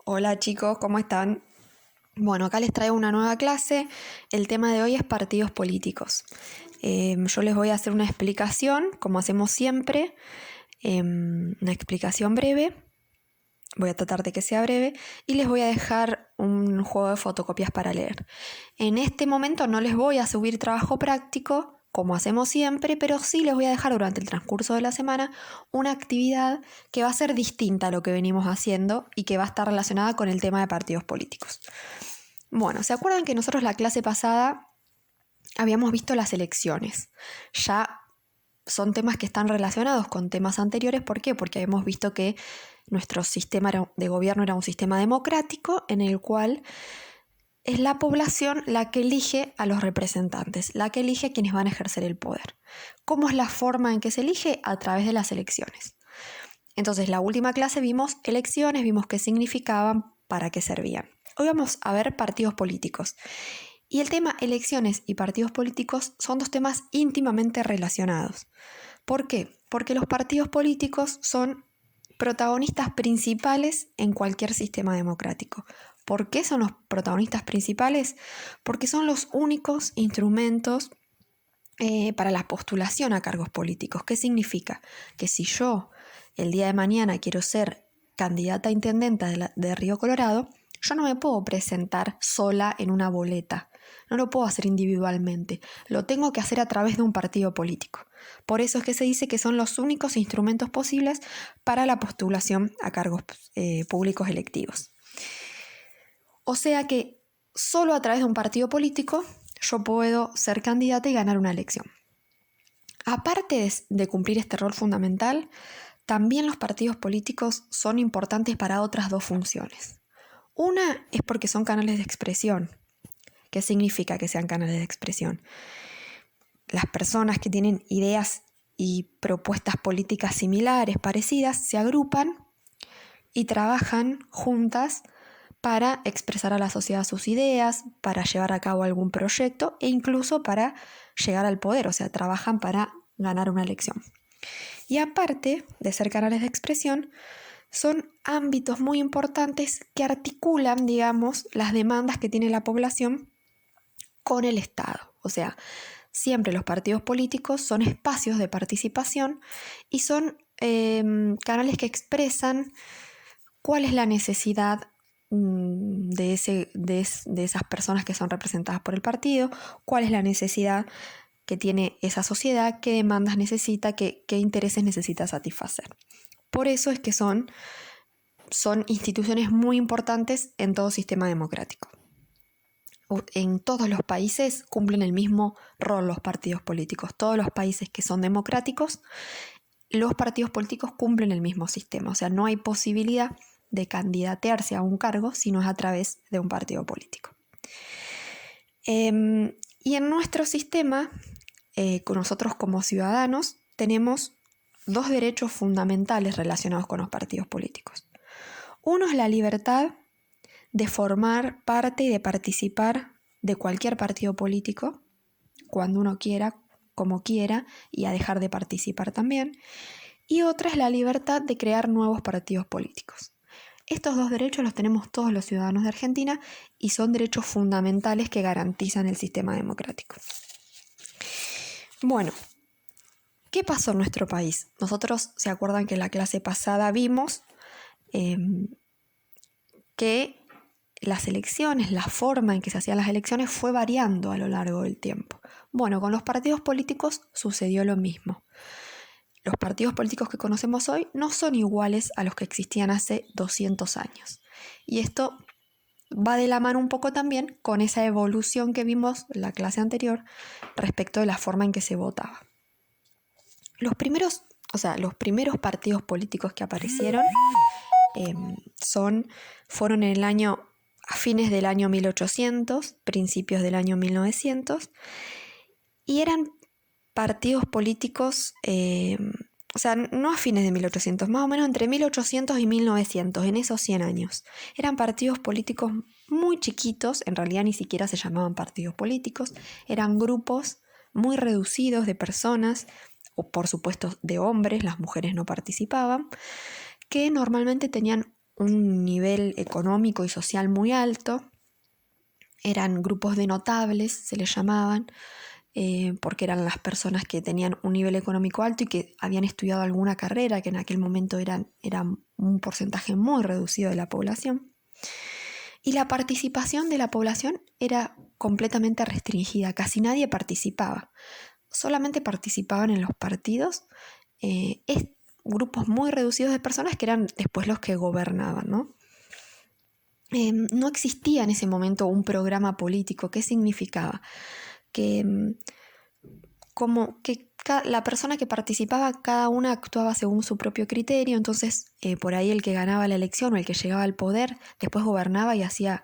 Hola chicos, ¿cómo están? Bueno, acá les traigo una nueva clase. El tema de hoy es partidos políticos. Yo les voy a hacer una explicación, como hacemos siempre, una explicación breve. Voy a tratar de que sea breve y les voy a dejar un juego de fotocopias para leer. En este momento no les voy a subir trabajo práctico, como hacemos siempre, pero sí les voy a dejar durante el transcurso de la semana una actividad que va a ser distinta a lo que venimos haciendo y que va a estar relacionada con el tema de partidos políticos. Bueno, ¿se acuerdan que nosotros la clase pasada habíamos visto las elecciones? Ya son temas que están relacionados con temas anteriores. ¿Por qué? Porque hemos visto que nuestro sistema de gobierno era un sistema democrático en el cual es la población la que elige a los representantes, la que elige a quienes van a ejercer el poder. ¿Cómo es la forma en que se elige? A través de las elecciones. Entonces, la última clase vimos elecciones, vimos qué significaban, para qué servían. Hoy vamos a ver partidos políticos. Y el tema elecciones y partidos políticos son dos temas íntimamente relacionados. ¿Por qué? Porque los partidos políticos son protagonistas principales en cualquier sistema democrático. ¿Por qué son los protagonistas principales? Porque son los únicos instrumentos para la postulación a cargos políticos. ¿Qué significa? Que si yo el día de mañana quiero ser candidata a intendenta de Río Colorado, yo no me puedo presentar sola en una boleta. No lo puedo hacer individualmente. Lo tengo que hacer a través de un partido político. Por eso es que se dice que son los únicos instrumentos posibles para la postulación a cargos públicos electivos. O sea que solo a través de un partido político yo puedo ser candidata y ganar una elección. Aparte de cumplir este rol fundamental, también los partidos políticos son importantes para otras dos funciones. Una es porque son canales de expresión. ¿Qué significa que sean canales de expresión? Las personas que tienen ideas y propuestas políticas similares, parecidas, se agrupan y trabajan juntas para expresar a la sociedad sus ideas, para llevar a cabo algún proyecto e incluso para llegar al poder, o sea, trabajan para ganar una elección. Y aparte de ser canales de expresión, son ámbitos muy importantes que articulan, digamos, las demandas que tiene la población con el Estado. O sea, siempre los partidos políticos son espacios de participación y son canales que expresan cuál es la necesidad de esas personas que son representadas por el partido, cuál es la necesidad que tiene esa sociedad, qué demandas necesita, qué intereses necesita satisfacer. Por eso es que son instituciones muy importantes en todo sistema democrático. En todos los países cumplen el mismo rol los partidos políticos. Todos los países que son democráticos, los partidos políticos cumplen el mismo sistema. O sea, no hay posibilidad de candidatearse a un cargo si no es a través de un partido político. Y en nuestro sistema, con nosotros como ciudadanos, tenemos dos derechos fundamentales relacionados con los partidos políticos. Uno es la libertad de formar parte y de participar de cualquier partido político, cuando uno quiera, como quiera, y a dejar de participar también. Y otra es la libertad de crear nuevos partidos políticos. Estos dos derechos los tenemos todos los ciudadanos de Argentina y son derechos fundamentales que garantizan el sistema democrático. Bueno, ¿qué pasó en nuestro país? Nosotros, ¿se acuerdan que en la clase pasada vimos que las elecciones, la forma en que se hacían las elecciones fue variando a lo largo del tiempo? Bueno, con los partidos políticos sucedió lo mismo. Los partidos políticos que conocemos hoy no son iguales a los que existían hace 200 años. Y esto va de la mano un poco también con esa evolución que vimos en la clase anterior respecto de la forma en que se votaba. Los primeros partidos políticos que aparecieron fueron a fines del año 1800, principios del año 1900, y eran partidos políticos, no a fines de 1800, más o menos entre 1800 y 1900, en esos 100 años. Eran partidos políticos muy chiquitos, en realidad ni siquiera se llamaban partidos políticos, eran grupos muy reducidos de personas, o por supuesto de hombres, las mujeres no participaban, que normalmente tenían un nivel económico y social muy alto. Eran grupos de notables, se les llamaban, porque eran las personas que tenían un nivel económico alto y que habían estudiado alguna carrera, que en aquel momento eran un porcentaje muy reducido de la población. Y la participación de la población era completamente restringida, casi nadie participaba. Solamente participaban en los partidos grupos muy reducidos de personas que eran después los que gobernaban, ¿no? No existía en ese momento un programa político. ¿Qué significaba? Que la persona que participaba, cada una actuaba según su propio criterio, entonces por ahí el que ganaba la elección o el que llegaba al poder después gobernaba y hacía,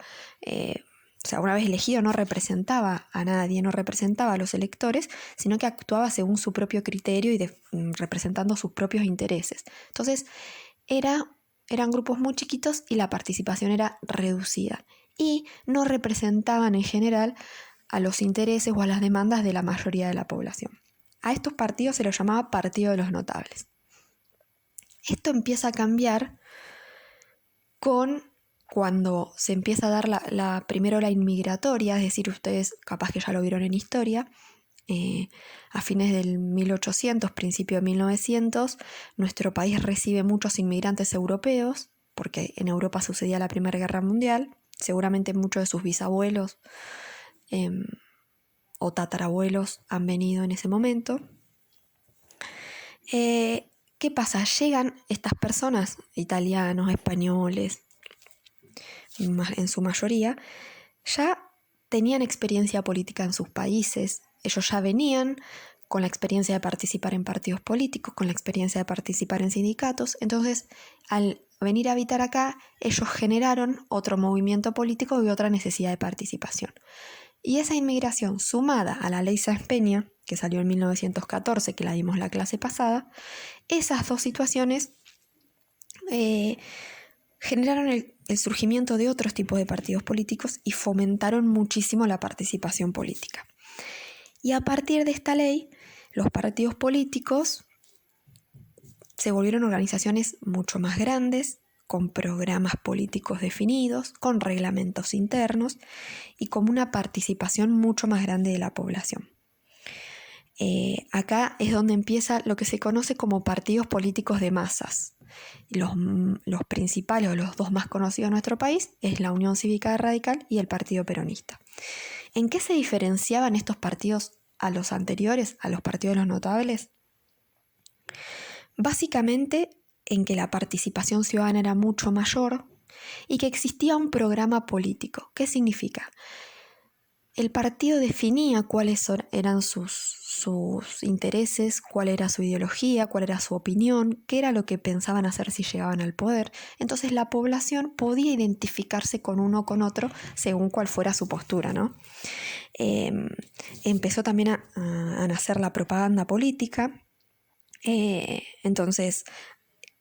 una vez elegido no representaba a nadie, no representaba a los electores, sino que actuaba según su propio criterio y representando sus propios intereses. Entonces eran grupos muy chiquitos y la participación era reducida y no representaban en general a los intereses o a las demandas de la mayoría de la población. A estos partidos se los llamaba Partido de los Notables. Esto empieza a cambiar cuando se empieza a dar primero la inmigratoria, es decir, ustedes capaz que ya lo vieron en historia, a fines del 1800, principio de 1900, nuestro país recibe muchos inmigrantes europeos, porque en Europa sucedía la Primera Guerra Mundial, seguramente muchos de sus bisabuelos o tatarabuelos han venido en ese momento. ¿Qué pasa? Llegan estas personas, italianos, españoles, en su mayoría, ya tenían experiencia política en sus países. Ellos ya venían con la experiencia de participar en partidos políticos, con la experiencia de participar en sindicatos. Entonces, al venir a habitar acá, ellos generaron otro movimiento político y otra necesidad de participación. Y esa inmigración, sumada a la ley Sáenz Peña, que salió en 1914, que la dimos la clase pasada, esas dos situaciones generaron el surgimiento de otros tipos de partidos políticos y fomentaron muchísimo la participación política. Y a partir de esta ley, los partidos políticos se volvieron organizaciones mucho más grandes, con programas políticos definidos, con reglamentos internos y con una participación mucho más grande de la población. Acá es donde empieza lo que se conoce como partidos políticos de masas. Los principales o los dos más conocidos en nuestro país es la Unión Cívica Radical y el Partido Peronista. ¿En qué se diferenciaban estos partidos a los anteriores, a los partidos de los notables? Básicamente en que la participación ciudadana era mucho mayor y que existía un programa político. ¿Qué significa? El partido definía cuáles eran sus intereses, cuál era su ideología, cuál era su opinión, qué era lo que pensaban hacer si llegaban al poder. Entonces la población podía identificarse con uno o con otro según cuál fuera su postura, ¿no? Empezó también a nacer la propaganda política. Entonces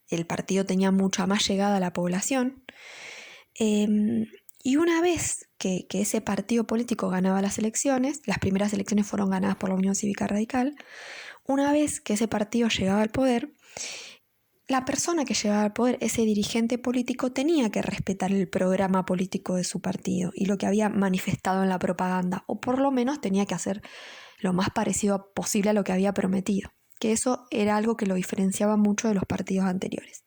el partido tenía mucha más llegada a la población. Y una vez que ese partido político ganaba las elecciones, las primeras elecciones fueron ganadas por la Unión Cívica Radical, una vez que ese partido llegaba al poder, la persona que llegaba al poder, ese dirigente político, tenía que respetar el programa político de su partido y lo que había manifestado en la propaganda, o por lo menos tenía que hacer lo más parecido posible a lo que había prometido, que eso era algo que lo diferenciaba mucho de los partidos anteriores.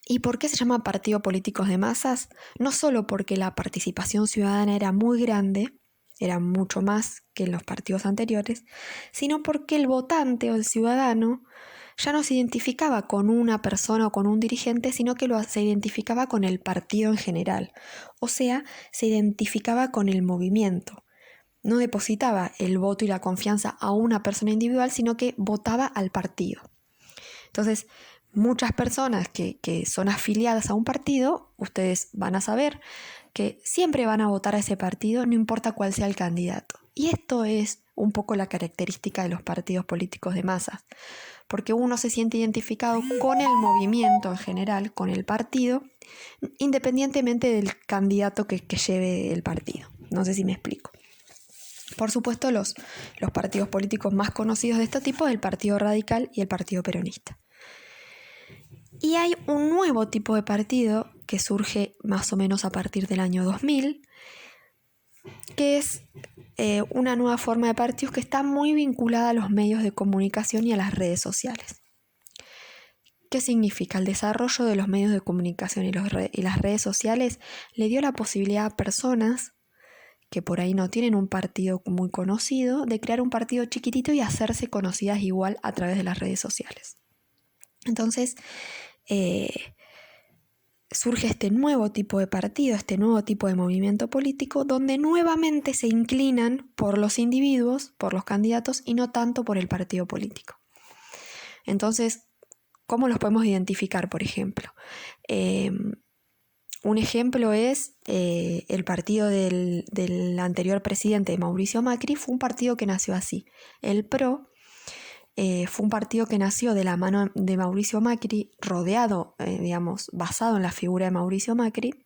¿Y por qué se llama partido políticos de masas? No solo porque la participación ciudadana era muy grande, era mucho más que en los partidos anteriores, sino porque el votante o el ciudadano ya no se identificaba con una persona o con un dirigente, sino que se identificaba con el partido en general. O sea, se identificaba con el movimiento. No depositaba el voto y la confianza a una persona individual, sino que votaba al partido. Entonces, muchas personas que son afiliadas a un partido, ustedes van a saber que siempre van a votar a ese partido, no importa cuál sea el candidato. Y esto es un poco la característica de los partidos políticos de masas, porque uno se siente identificado con el movimiento en general, con el partido, independientemente del candidato que lleve el partido. No sé si me explico. Por supuesto, los partidos políticos más conocidos de este tipo es el Partido Radical y el Partido Peronista. Y hay un nuevo tipo de partido que surge más o menos a partir del año 2000, que es una nueva forma de partidos que está muy vinculada a los medios de comunicación y a las redes sociales. ¿Qué significa? El desarrollo de los medios de comunicación y las redes sociales le dio la posibilidad a personas que por ahí no tienen un partido muy conocido, de crear un partido chiquitito y hacerse conocidas igual a través de las redes sociales. Entonces, surge este nuevo tipo de partido, este nuevo tipo de movimiento político, donde nuevamente se inclinan por los individuos, por los candidatos, y no tanto por el partido político. Entonces, ¿cómo los podemos identificar, por ejemplo? Un ejemplo es el partido del anterior presidente Mauricio Macri. Fue un partido que nació así. El PRO fue un partido que nació de la mano de Mauricio Macri, rodeado, basado en la figura de Mauricio Macri.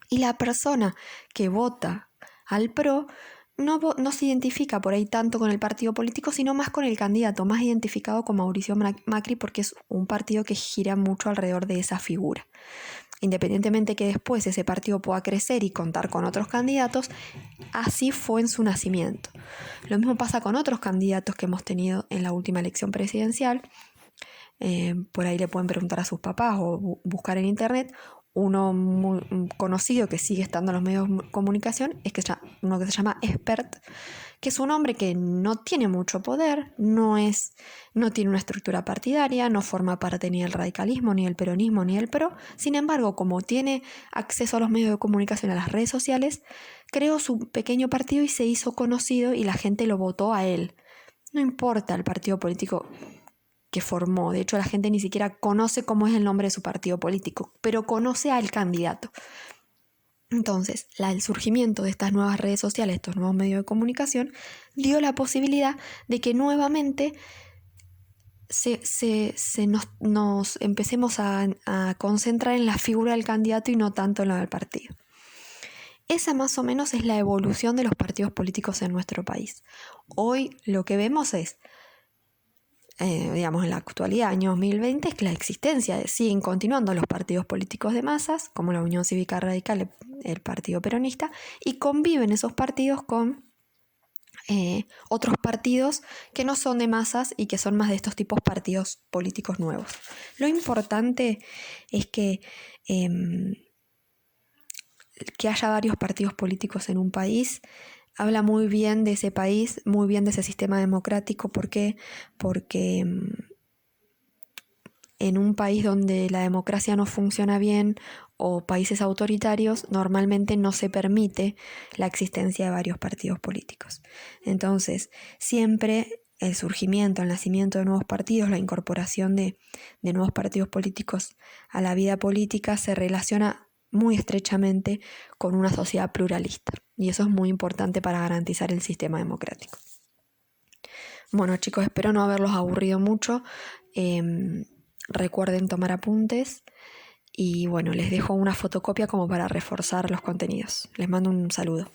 Y la persona que vota al PRO no se identifica por ahí tanto con el partido político, sino más con el candidato, más identificado con Mauricio Macri, porque es un partido que gira mucho alrededor de esa figura. Independientemente que después ese partido pueda crecer y contar con otros candidatos, así fue en su nacimiento. Lo mismo pasa con otros candidatos que hemos tenido en la última elección presidencial. Por ahí le pueden preguntar a sus papás o buscar en internet. Uno muy conocido que sigue estando en los medios de comunicación es uno que se llama Expert, que es un hombre que no tiene mucho poder, no tiene una estructura partidaria, no forma parte ni del radicalismo, ni del peronismo, ni del PRO. Sin embargo, como tiene acceso a los medios de comunicación, a las redes sociales, creó su pequeño partido y se hizo conocido y la gente lo votó a él. No importa el partido político que formó. De hecho, la gente ni siquiera conoce cómo es el nombre de su partido político, pero conoce al candidato. Entonces, el surgimiento de estas nuevas redes sociales, estos nuevos medios de comunicación, dio la posibilidad de que nuevamente nos empecemos a concentrar en la figura del candidato y no tanto en la del partido. Esa más o menos es la evolución de los partidos políticos en nuestro país. Hoy lo que vemos es, en la actualidad, año 2020, es que la existencia siguen continuando los partidos políticos de masas, como la Unión Cívica Radical, el Partido Peronista, y conviven esos partidos con otros partidos que no son de masas y que son más de estos tipos partidos políticos nuevos. Lo importante es que haya varios partidos políticos en un país habla muy bien de ese país, muy bien de ese sistema democrático. ¿Por qué? Porque en un país donde la democracia no funciona bien o países autoritarios, normalmente no se permite la existencia de varios partidos políticos. Entonces, siempre el surgimiento, el nacimiento de nuevos partidos, la incorporación de nuevos partidos políticos a la vida política se relaciona muy estrechamente con una sociedad pluralista. Y eso es muy importante para garantizar el sistema democrático. Bueno, chicos, espero no haberlos aburrido mucho. Recuerden tomar apuntes y bueno, les dejo una fotocopia como para reforzar los contenidos. Les mando un saludo.